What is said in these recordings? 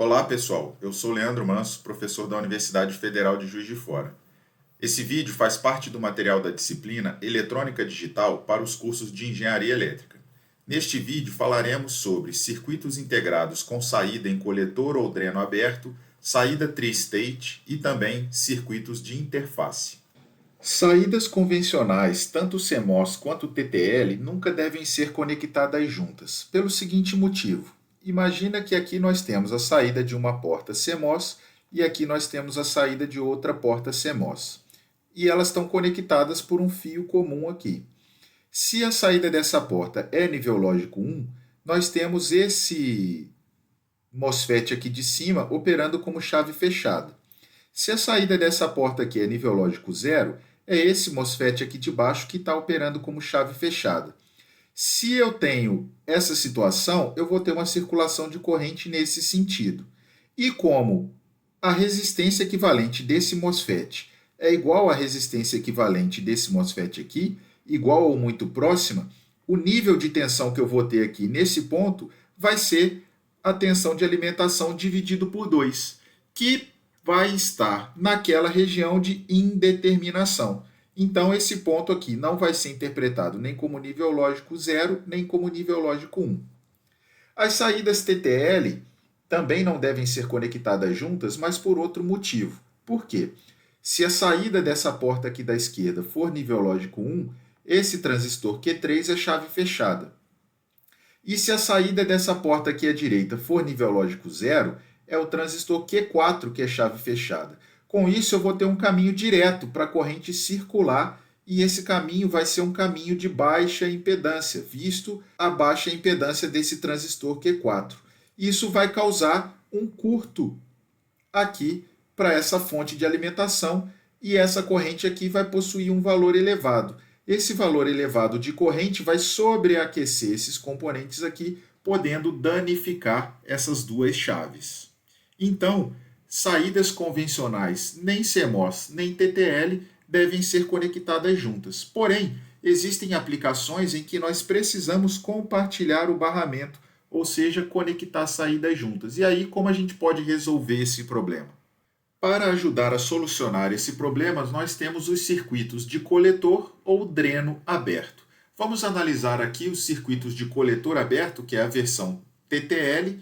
Olá pessoal, eu sou Leandro Manso, professor da Universidade Federal de Juiz de Fora. Esse vídeo faz parte do material da disciplina Eletrônica Digital para os cursos de Engenharia Elétrica. Neste vídeo falaremos sobre circuitos integrados com saída em coletor ou dreno aberto, saída tri-state e também circuitos de interface. Saídas convencionais, tanto CMOS quanto TTL, nunca devem ser conectadas juntas, pelo seguinte motivo. Imagina que aqui nós temos a saída de uma porta CMOS e aqui nós temos a saída de outra porta CMOS. E elas estão conectadas por um fio comum aqui. Se a saída dessa porta é nível lógico 1, nós temos esse MOSFET aqui de cima operando como chave fechada. Se a saída dessa porta aqui é nível lógico 0, é esse MOSFET aqui de baixo que está operando como chave fechada. Se eu tenho essa situação, eu vou ter uma circulação de corrente nesse sentido. E como a resistência equivalente desse MOSFET é igual à resistência equivalente desse MOSFET aqui, igual ou muito próxima, o nível de tensão que eu vou ter aqui nesse ponto vai ser a tensão de alimentação dividido por 2, que vai estar naquela região de indeterminação. Então, esse ponto aqui não vai ser interpretado nem como nível lógico 0, nem como nível lógico 1. As saídas TTL também não devem ser conectadas juntas, mas por outro motivo. Por quê? Se a saída dessa porta aqui da esquerda for nível lógico 1, esse transistor Q3 é chave fechada. E se a saída dessa porta aqui à direita for nível lógico 0, é o transistor Q4 que é chave fechada. Com isso, eu vou ter um caminho direto para a corrente circular e esse caminho vai ser um caminho de baixa impedância, visto a baixa impedância desse transistor Q4. Isso vai causar um curto aqui para essa fonte de alimentação e essa corrente aqui vai possuir um valor elevado. Esse valor elevado de corrente vai sobreaquecer esses componentes aqui, podendo danificar essas duas chaves. Então, saídas convencionais, nem CMOS nem TTL, devem ser conectadas juntas. Porém, existem aplicações em que nós precisamos compartilhar o barramento, ou seja, conectar saídas juntas. E aí, como a gente pode resolver esse problema? Para ajudar a solucionar esse problema, nós temos os circuitos de coletor ou dreno aberto. Vamos analisar aqui os circuitos de coletor aberto, que é a versão TTL,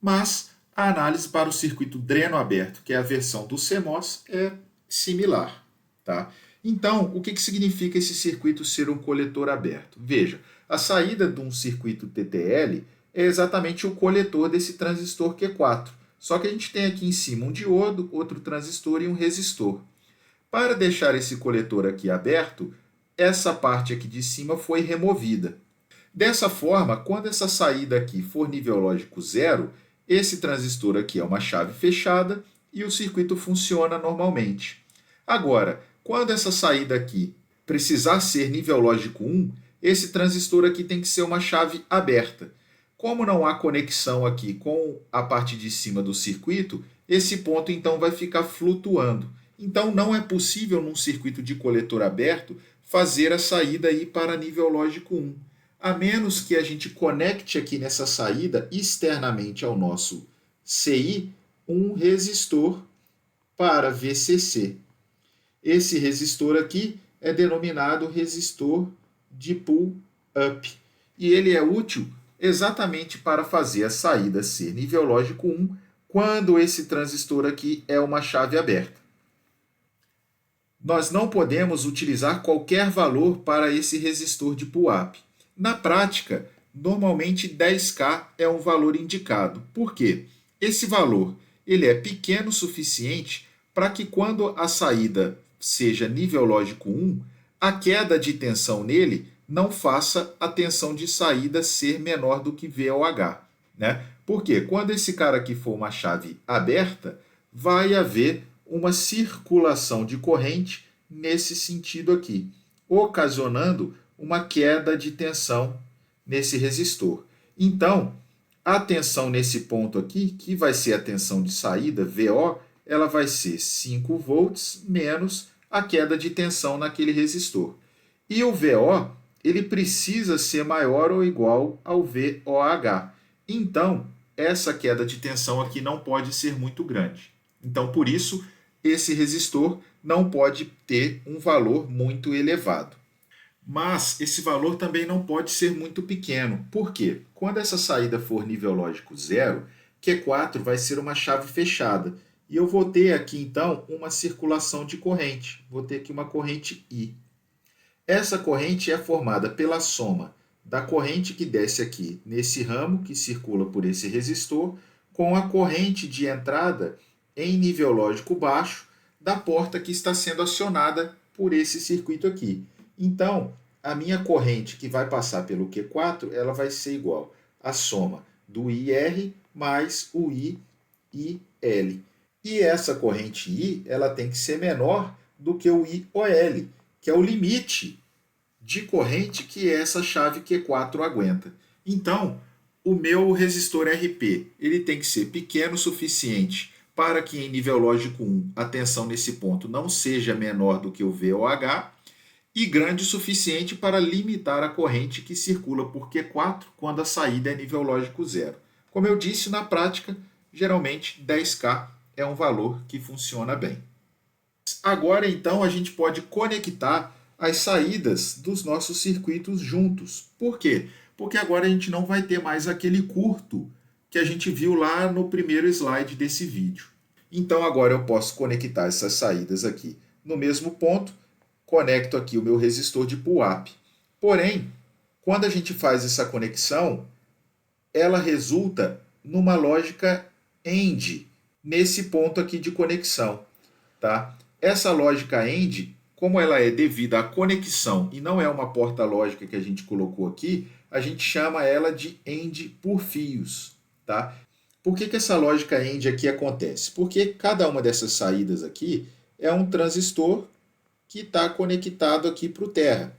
mas a análise para o circuito dreno aberto, que é a versão do CMOS, é similar. Tá? Então, o que significa esse circuito ser um coletor aberto? Veja, a saída de um circuito TTL é exatamente o coletor desse transistor Q4. Só que a gente tem aqui em cima um diodo, outro transistor e um resistor. Para deixar esse coletor aqui aberto, essa parte aqui de cima foi removida. Dessa forma, quando essa saída aqui for nível lógico 0, esse transistor aqui é uma chave fechada e o circuito funciona normalmente. Agora, quando essa saída aqui precisar ser nível lógico 1, esse transistor aqui tem que ser uma chave aberta. Como não há conexão aqui com a parte de cima do circuito, esse ponto então vai ficar flutuando. Então não é possível num circuito de coletor aberto fazer a saída aí para nível lógico 1. A menos que a gente conecte aqui nessa saída, externamente ao nosso CI, um resistor para VCC. Esse resistor aqui é denominado resistor de pull-up. E ele é útil exatamente para fazer a saída ser nível lógico 1, quando esse transistor aqui é uma chave aberta. Nós não podemos utilizar qualquer valor para esse resistor de pull-up. Na prática, normalmente 10K é um valor indicado. Por quê? Esse valor ele é pequeno o suficiente para que quando a saída seja nível lógico 1, a queda de tensão nele não faça a tensão de saída ser menor do que VOH. Né? Porque quando esse cara aqui for uma chave aberta, vai haver uma circulação de corrente nesse sentido aqui, ocasionando uma queda de tensão nesse resistor. Então, a tensão nesse ponto aqui, que vai ser a tensão de saída, VO, ela vai ser 5 volts menos a queda de tensão naquele resistor. E o VO, ele precisa ser maior ou igual ao VOH. Então, essa queda de tensão aqui não pode ser muito grande. Então, por isso, esse resistor não pode ter um valor muito elevado. Mas esse valor também não pode ser muito pequeno. Por quê? Quando essa saída for nível lógico zero, Q4 vai ser uma chave fechada. E eu vou ter aqui, então, uma circulação de corrente. Vou ter aqui uma corrente I. Essa corrente é formada pela soma da corrente que desce aqui nesse ramo, que circula por esse resistor, com a corrente de entrada em nível lógico baixo da porta que está sendo acionada por esse circuito aqui. Então, a minha corrente que vai passar pelo Q4, ela vai ser igual à soma do IR mais o IL. E essa corrente I, ela tem que ser menor do que o IOL, que é o limite de corrente que essa chave Q4 aguenta. Então, o meu resistor RP, ele tem que ser pequeno o suficiente para que em nível lógico 1 a tensão nesse ponto não seja menor do que o VOH, e grande o suficiente para limitar a corrente que circula por Q4 quando a saída é nível lógico 0. Como eu disse, na prática, geralmente 10K é um valor que funciona bem. Agora, então, a gente pode conectar as saídas dos nossos circuitos juntos. Por quê? Porque agora a gente não vai ter mais aquele curto que a gente viu lá no primeiro slide desse vídeo. Então, agora eu posso conectar essas saídas aqui no mesmo ponto, conecto aqui o meu resistor de pull-up. Porém, quando a gente faz essa conexão, ela resulta numa lógica AND, nesse ponto aqui de conexão. Tá? Essa lógica AND, como ela é devida à conexão e não é uma porta lógica que a gente colocou aqui, a gente chama ela de AND por fios. Tá? Por que essa lógica AND aqui acontece? Porque cada uma dessas saídas aqui é um transistor que está conectado aqui para o terra.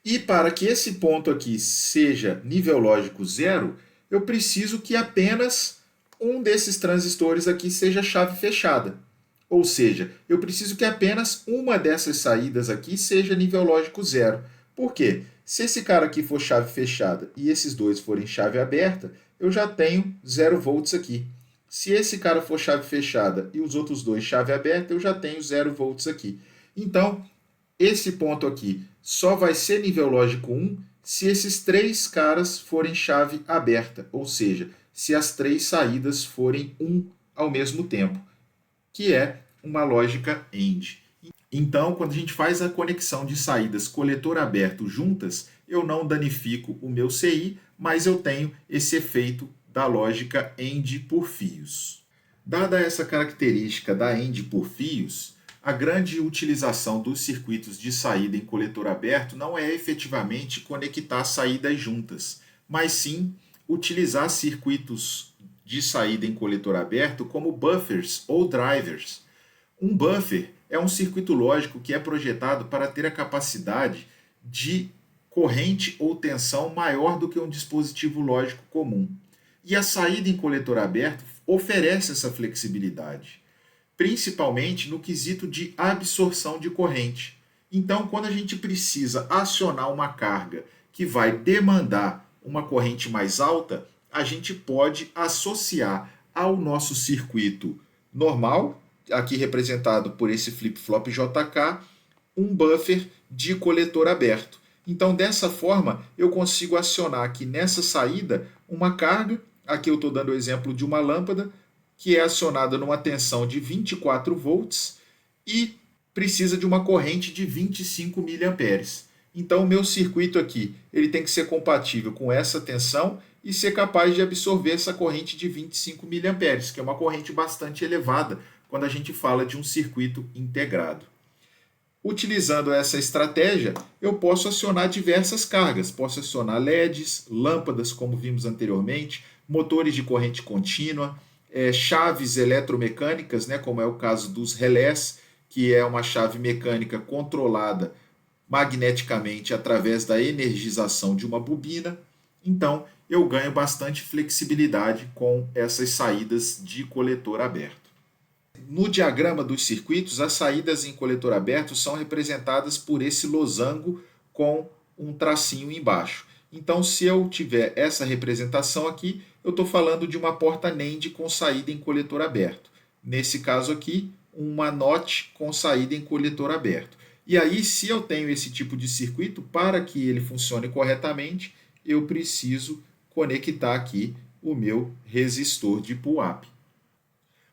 E para que esse ponto aqui seja nível lógico 0, eu preciso que apenas um desses transistores aqui seja chave fechada. Ou seja, eu preciso que apenas uma dessas saídas aqui seja nível lógico 0. Por quê? Se esse cara aqui for chave fechada e esses dois forem chave aberta, eu já tenho 0 volts aqui. Se esse cara for chave fechada e os outros dois chave aberta, eu já tenho 0 volts aqui. Então, esse ponto aqui só vai ser nível lógico 1 se esses três caras forem chave aberta, ou seja, se as três saídas forem 1 ao mesmo tempo, que é uma lógica AND. Então, quando a gente faz a conexão de saídas coletor aberto juntas, eu não danifico o meu CI, mas eu tenho esse efeito da lógica AND por fios. Dada essa característica da AND por fios, a grande utilização dos circuitos de saída em coletor aberto não é efetivamente conectar saídas juntas, mas sim utilizar circuitos de saída em coletor aberto como buffers ou drivers. Um buffer é um circuito lógico que é projetado para ter a capacidade de corrente ou tensão maior do que um dispositivo lógico comum. E a saída em coletor aberto oferece essa flexibilidade, principalmente no quesito de absorção de corrente. Então, quando a gente precisa acionar uma carga que vai demandar uma corrente mais alta, a gente pode associar ao nosso circuito normal, aqui representado por esse flip-flop JK, um buffer de coletor aberto. Então, dessa forma, eu consigo acionar aqui nessa saída uma carga, aqui eu estou dando o exemplo de uma lâmpada, que é acionada numa tensão de 24 volts e precisa de uma corrente de 25 mA. Então, o meu circuito aqui ele tem que ser compatível com essa tensão e ser capaz de absorver essa corrente de 25 mA, que é uma corrente bastante elevada quando a gente fala de um circuito integrado. Utilizando essa estratégia, eu posso acionar diversas cargas. Posso acionar LEDs, lâmpadas, como vimos anteriormente, motores de corrente contínua, chaves eletromecânicas, né, como é o caso dos relés, que é uma chave mecânica controlada magneticamente através da energização de uma bobina. Então, eu ganho bastante flexibilidade com essas saídas de coletor aberto. No diagrama dos circuitos, as saídas em coletor aberto são representadas por esse losango com um tracinho embaixo. Então, se eu tiver essa representação aqui, eu eu estou falando de uma porta NAND com saída em coletor aberto. Nesse caso aqui, uma NOT com saída em coletor aberto. E aí, se eu tenho esse tipo de circuito, para que ele funcione corretamente, eu preciso conectar aqui o meu resistor de pull-up.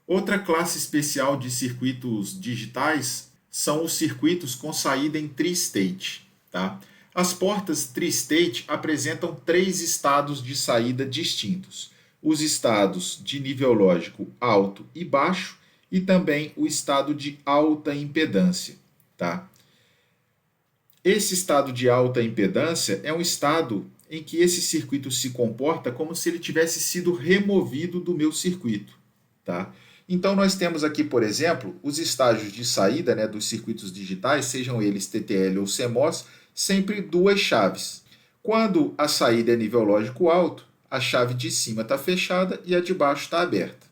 Outra classe especial de circuitos digitais são os circuitos com saída em tri-state. Tá? As portas tri-state apresentam 3 estados de saída distintos. Os estados de nível lógico alto e baixo e também o estado de alta impedância. Tá? Esse estado de alta impedância é um estado em que esse circuito se comporta como se ele tivesse sido removido do meu circuito. Tá? Então, nós temos aqui, por exemplo, os estágios de saída, né, dos circuitos digitais, sejam eles TTL ou CMOS, sempre 2 chaves. Quando a saída é nível lógico alto, a chave de cima está fechada e a de baixo está aberta.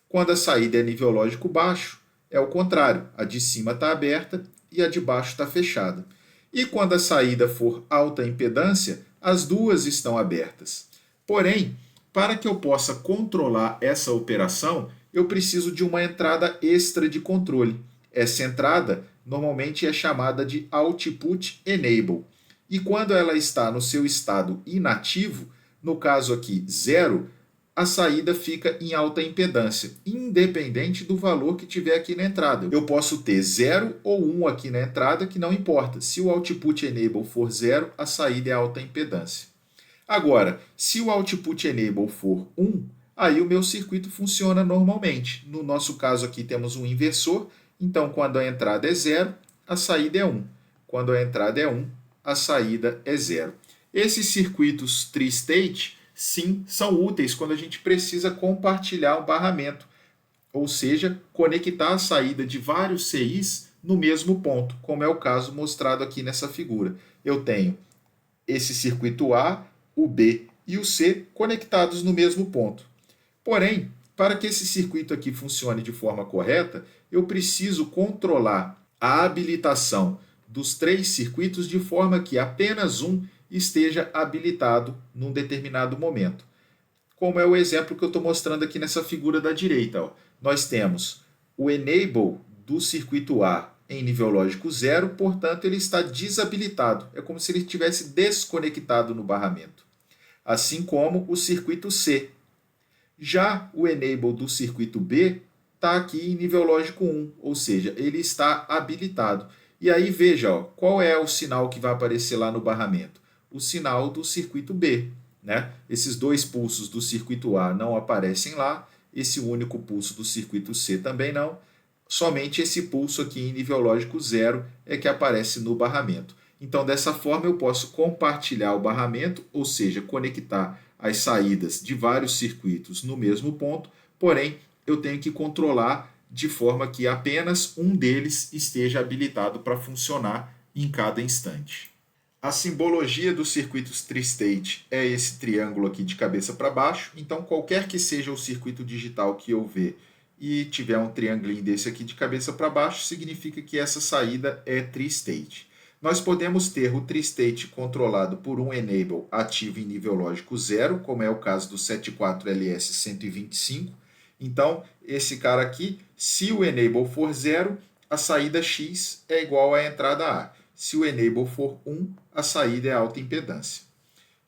Quando a saída é nível lógico baixo, é o contrário, a de cima está aberta e a de baixo está fechada. E quando a saída for alta impedância, as duas estão abertas. Porém, para que eu possa controlar essa operação, eu preciso de uma entrada extra de controle. Essa entrada normalmente é chamada de Output Enable. E quando ela está no seu estado inativo, no caso aqui 0, a saída fica em alta impedância, independente do valor que tiver aqui na entrada. Eu posso ter 0 ou 1 aqui na entrada, que não importa. Se o Output Enable for 0, a saída é alta impedância. Agora, se o Output Enable for 1, aí o meu circuito funciona normalmente. No nosso caso aqui temos um inversor, então quando a entrada é 0, a saída é 1. Quando a entrada é 1, a saída é 0. Esses circuitos tri-state, sim, são úteis quando a gente precisa compartilhar o barramento, ou seja, conectar a saída de vários CIs no mesmo ponto, como é o caso mostrado aqui nessa figura. Eu tenho esse circuito A, o B e o C conectados no mesmo ponto. Porém, para que esse circuito aqui funcione de forma correta, eu preciso controlar a habilitação dos 3 circuitos de forma que apenas um esteja habilitado num determinado momento. Como é o exemplo que eu estou mostrando aqui nessa figura da direita. Ó. Nós temos o enable do circuito A em nível lógico 0, portanto ele está desabilitado. É como se ele estivesse desconectado no barramento. Assim como o circuito C. Já o enable do circuito B está aqui em nível lógico 1, ou seja, ele está habilitado. E aí veja, ó, qual é o sinal que vai aparecer lá no barramento? O sinal do circuito B. Né? Esses 2 pulsos do circuito A não aparecem lá, esse único pulso do circuito C também não. Somente esse pulso aqui em nível lógico 0 é que aparece no barramento. Então, dessa forma, eu posso compartilhar o barramento, ou seja, conectar as saídas de vários circuitos no mesmo ponto, porém, eu tenho que controlar de forma que apenas um deles esteja habilitado para funcionar em cada instante. A simbologia dos circuitos tri-state é esse triângulo aqui de cabeça para baixo, então qualquer que seja o circuito digital que eu ver e tiver um triângulo desse aqui de cabeça para baixo, significa que essa saída é tri-state. Nós podemos ter o tri-state controlado por um enable ativo em nível lógico 0, como é o caso do 74LS125. Então, esse cara aqui, se o enable for 0, a saída X é igual à entrada A. Se o enable for 1, a saída é alta impedância.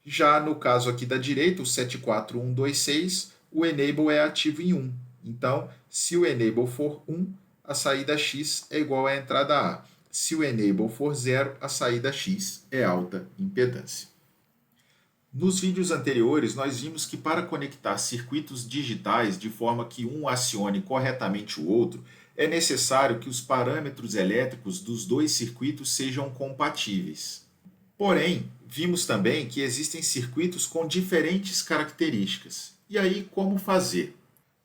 Já no caso aqui da direita, o 74126, o enable é ativo em 1. Então, se o enable for 1, a saída X é igual à entrada A. Se o enable for 0, a saída X é alta impedância. Nos vídeos anteriores, nós vimos que para conectar circuitos digitais de forma que um acione corretamente o outro, é necessário que os parâmetros elétricos dos 2 circuitos sejam compatíveis. Porém, vimos também que existem circuitos com diferentes características. E aí, como fazer?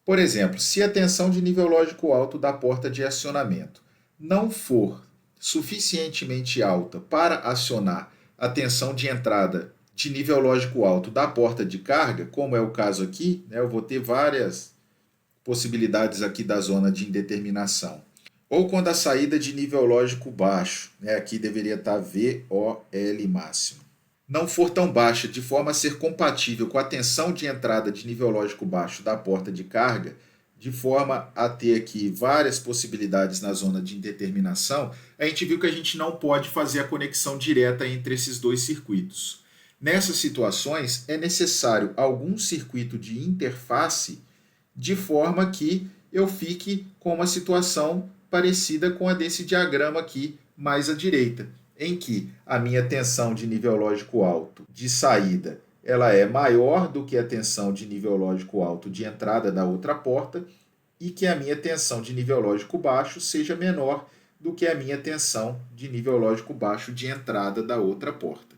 Por exemplo, se a tensão de nível lógico alto da porta de acionamento não for suficientemente alta para acionar a tensão de entrada de nível lógico alto da porta de carga, como é o caso aqui, né, eu vou ter várias possibilidades aqui da zona de indeterminação. Ou quando a saída de nível lógico baixo, né, aqui deveria estar VOL máximo. não for tão baixa, de forma a ser compatível com a tensão de entrada de nível lógico baixo da porta de carga, de forma a ter aqui várias possibilidades na zona de indeterminação, a gente viu que a gente não pode fazer a conexão direta entre esses dois circuitos. Nessas situações, é necessário algum circuito de interface de forma que eu fique com uma situação parecida com a desse diagrama aqui mais à direita, em que a minha tensão de nível lógico alto de saída ela é maior do que a tensão de nível lógico alto de entrada da outra porta e que a minha tensão de nível lógico baixo seja menor do que a minha tensão de nível lógico baixo de entrada da outra porta.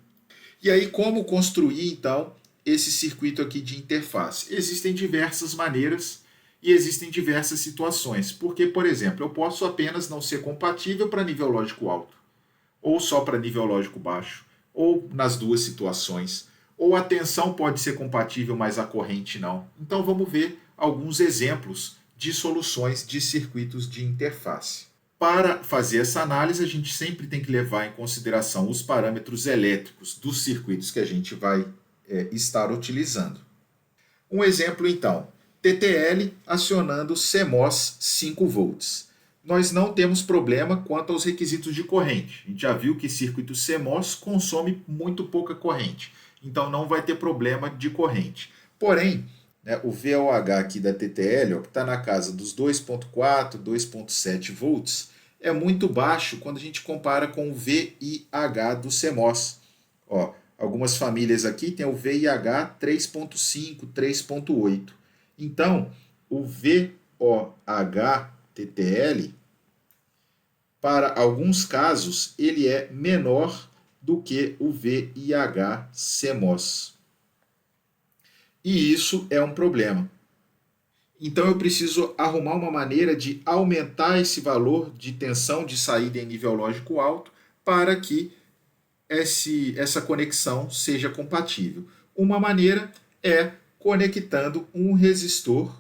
E aí, como construir, então, esse circuito aqui de interface? Existem diversas maneiras e existem diversas situações. Porque, por exemplo, eu posso apenas não ser compatível para nível lógico alto, ou só para nível lógico baixo, ou nas duas situações. Ou a tensão pode ser compatível, mas a corrente não. Então vamos ver alguns exemplos de soluções de circuitos de interface. Para fazer essa análise, a gente sempre tem que levar em consideração os parâmetros elétricos dos circuitos que a gente vai estar utilizando. Um exemplo, então, TTL acionando CMOS 5 volts. Nós não temos problema quanto aos requisitos de corrente. A gente já viu que circuito CMOS consome muito pouca corrente, então não vai ter problema de corrente. Porém, o VOH aqui da TTL, que está na casa dos 2,4, 2,7 volts, é muito baixo quando a gente compara com o VIH do CMOS. Algumas famílias aqui têm o VIH 3,5, 3,8. Então, o VOH TTL, para alguns casos, ele é menor do que o VIH CMOS. E isso é um problema. Então eu preciso arrumar uma maneira de aumentar esse valor de tensão de saída em nível lógico alto para que essa conexão seja compatível. Uma maneira é conectando um resistor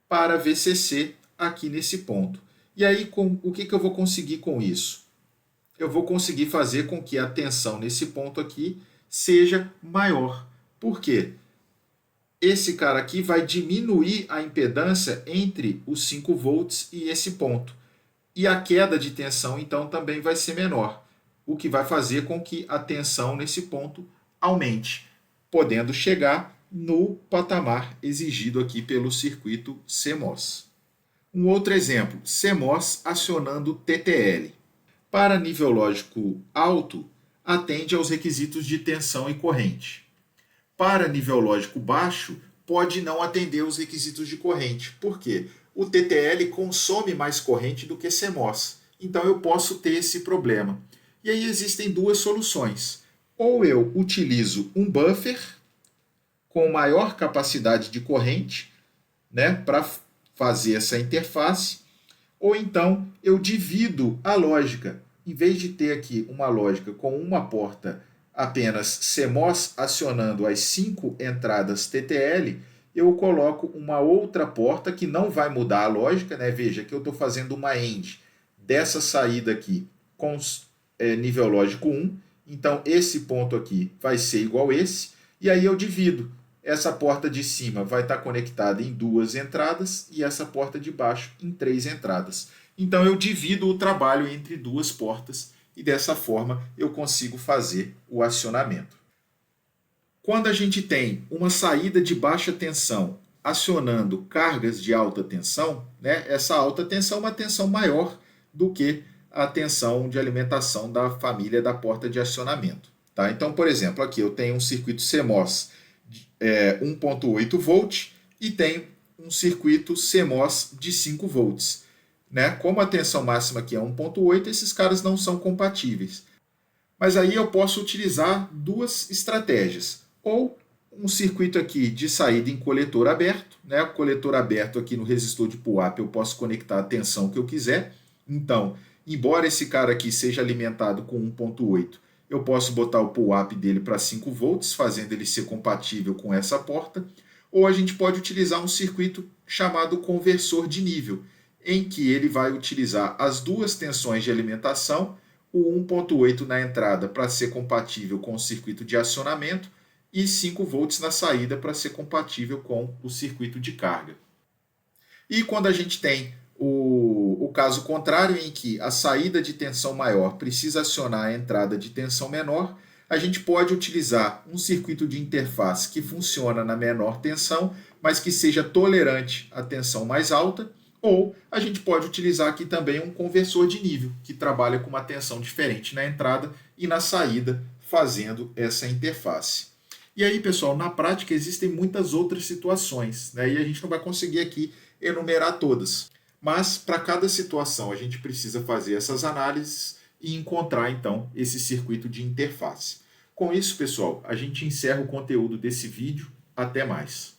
para VCC aqui nesse ponto. E aí, o que eu vou conseguir com isso? Eu vou conseguir fazer com que a tensão nesse ponto aqui seja maior. Por quê? Esse cara aqui vai diminuir a impedância entre os 5 volts e esse ponto. E a queda de tensão, então, também vai ser menor, o que vai fazer com que a tensão nesse ponto aumente, podendo chegar no patamar exigido aqui pelo circuito CMOS. Um outro exemplo, CMOS acionando TTL. Para nível lógico alto, atende aos requisitos de tensão e corrente. Para nível lógico baixo, pode não atender os requisitos de corrente. Por quê? O TTL consome mais corrente do que CMOS. Então eu posso ter esse problema. E aí existem duas soluções. Ou eu utilizo um buffer com maior capacidade de corrente, para fazer essa interface, ou então eu divido a lógica. Em vez de ter aqui uma lógica com uma porta apenas CMOS acionando as 5 entradas TTL, eu coloco uma outra porta que não vai mudar a lógica, Veja que eu estou fazendo uma AND dessa saída aqui com nível lógico 1, então esse ponto aqui vai ser igual a esse, e aí eu divido. Essa porta de cima vai estar conectada em 2 entradas e essa porta de baixo em 3 entradas. Então eu divido o trabalho entre 2 portas e dessa forma eu consigo fazer o acionamento. Quando a gente tem uma saída de baixa tensão acionando cargas de alta tensão, essa alta tensão é uma tensão maior do que a tensão de alimentação da família da porta de acionamento. Tá? Então, por exemplo, aqui eu tenho um circuito CMOS 1,8 volt e tenho um circuito CMOS de 5 volts. Como a tensão máxima aqui é 1,8, esses caras não são compatíveis. Mas aí eu posso utilizar duas estratégias. Ou um circuito aqui de saída em coletor aberto. O coletor aberto aqui no resistor de pull-up eu posso conectar a tensão que eu quiser. Então, embora esse cara aqui seja alimentado com 1,8, eu posso botar o pull-up dele para 5 volts, fazendo ele ser compatível com essa porta. Ou a gente pode utilizar um circuito chamado conversor de nível, em que ele vai utilizar as duas tensões de alimentação, o 1.8 na entrada para ser compatível com o circuito de acionamento e 5 volts na saída para ser compatível com o circuito de carga. E quando a gente tem o caso contrário, em que a saída de tensão maior precisa acionar a entrada de tensão menor, a gente pode utilizar um circuito de interface que funciona na menor tensão, mas que seja tolerante à tensão mais alta, ou a gente pode utilizar aqui também um conversor de nível, que trabalha com uma tensão diferente na entrada e na saída, fazendo essa interface. E aí, pessoal, na prática existem muitas outras situações, né? E a gente não vai conseguir aqui enumerar todas. Mas para cada situação a gente precisa fazer essas análises e encontrar então esse circuito de interface. Com isso, pessoal, a gente encerra o conteúdo desse vídeo. Até mais.